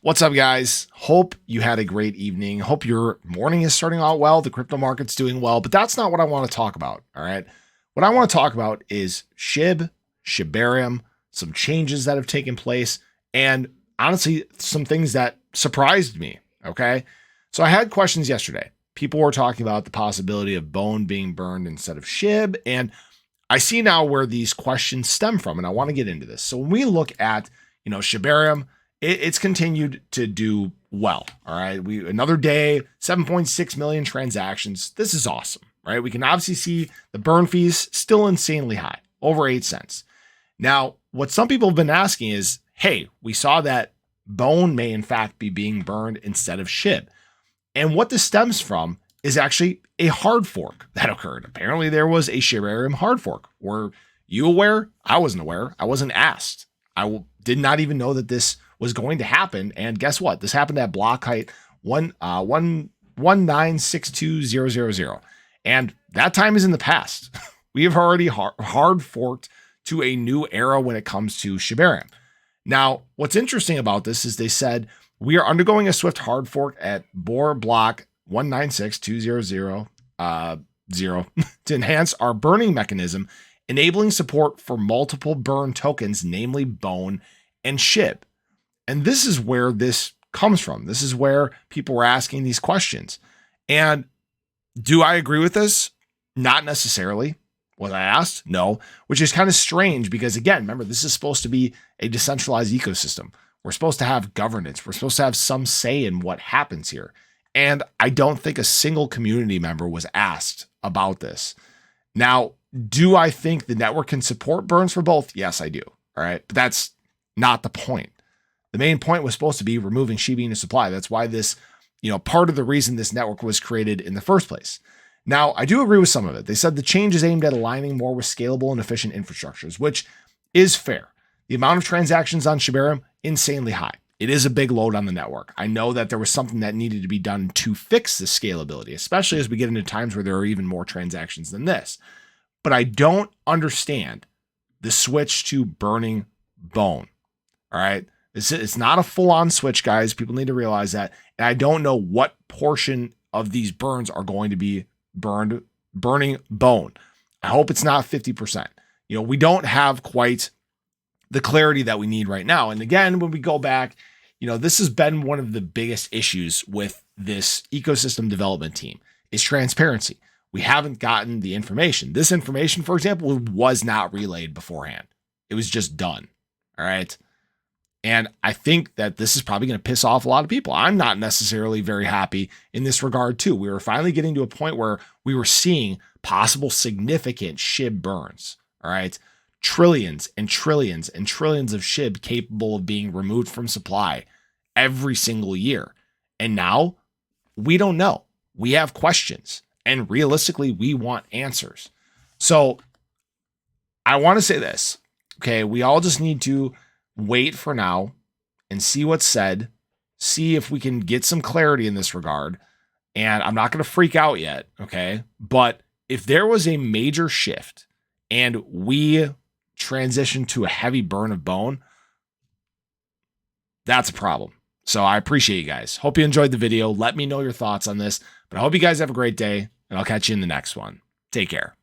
What's up, guys? Hope you had a great evening. Hope your morning is starting out well. The crypto market's doing well, but that's not what I want to talk about. All right. What I want to talk about is Shibarium, some changes that have taken place, and honestly, some things that surprised me. Okay. So I had questions yesterday. People were talking about the possibility of bone being burned instead of shib. And I see now where these questions stem from, and I want to get into this. So when we look at, Shibarium, it's continued to do well. All right. Another day, 7.6 million transactions. This is awesome, right? We can obviously see the burn fees still insanely high, over 8 cents. Now, what some people have been asking is, hey, we saw that bone may in fact be being burned instead of shib. And what this stems from is actually a hard fork that occurred. Apparently there was a Shibarium hard fork. Were you aware? I wasn't aware. I wasn't asked. Did not even know that this was going to happen. And guess what? This happened at block height 1962000. And that time is in the past. We have already hard forked to a new era when it comes to Shibarium. Now, what's interesting about this is they said we are undergoing a swift hard fork at Bohr block 1962000 to enhance our burning mechanism, enabling support for multiple burn tokens, namely bone and shib. And this is where this comes from. This is where people were asking these questions. And do I agree with this? Not necessarily. Was I asked? No, which is kind of strange because, again, remember, this is supposed to be a decentralized ecosystem. We're supposed to have governance. We're supposed to have some say in what happens here. And I don't think a single community member was asked about this. Now, do I think the network can support burns for both? Yes, I do. All right. But that's not the point. The main point was supposed to be removing Shiba Inu supply. That's why this, part of the reason this network was created in the first place. Now, I do agree with some of it. They said the change is aimed at aligning more with scalable and efficient infrastructures, which is fair. The amount of transactions on Shibarium, insanely high. It is a big load on the network. I know that there was something that needed to be done to fix the scalability, especially as we get into times where there are even more transactions than this. But I don't understand the switch to burning bone. All right. It's not a full-on switch, guys. People need to realize that. And I don't know what portion of these burns are going to be burning bone. I hope it's not 50%. We don't have quite the clarity that we need right now. And again, when we go back, this has been one of the biggest issues with this ecosystem development team is transparency. We haven't gotten the information. This information, for example, was not relayed beforehand. It was just done. All right. And I think that this is probably going to piss off a lot of people. I'm not necessarily very happy in this regard too. We were finally getting to a point where we were seeing possible significant shib burns. All right. Trillions and trillions and trillions of shib capable of being removed from supply every single year. And now we don't know. We have questions. And realistically, we want answers. So I want to say this. Okay. We all just need to wait for now and see what's said, see if we can get some clarity in this regard. And I'm not going to freak out yet, okay? But if there was a major shift and we transition to a heavy burn of bone, that's a problem. So I appreciate you guys. Hope you enjoyed the video. Let me know your thoughts on this. But I hope you guys have a great day, and I'll catch you in the next one. Take care.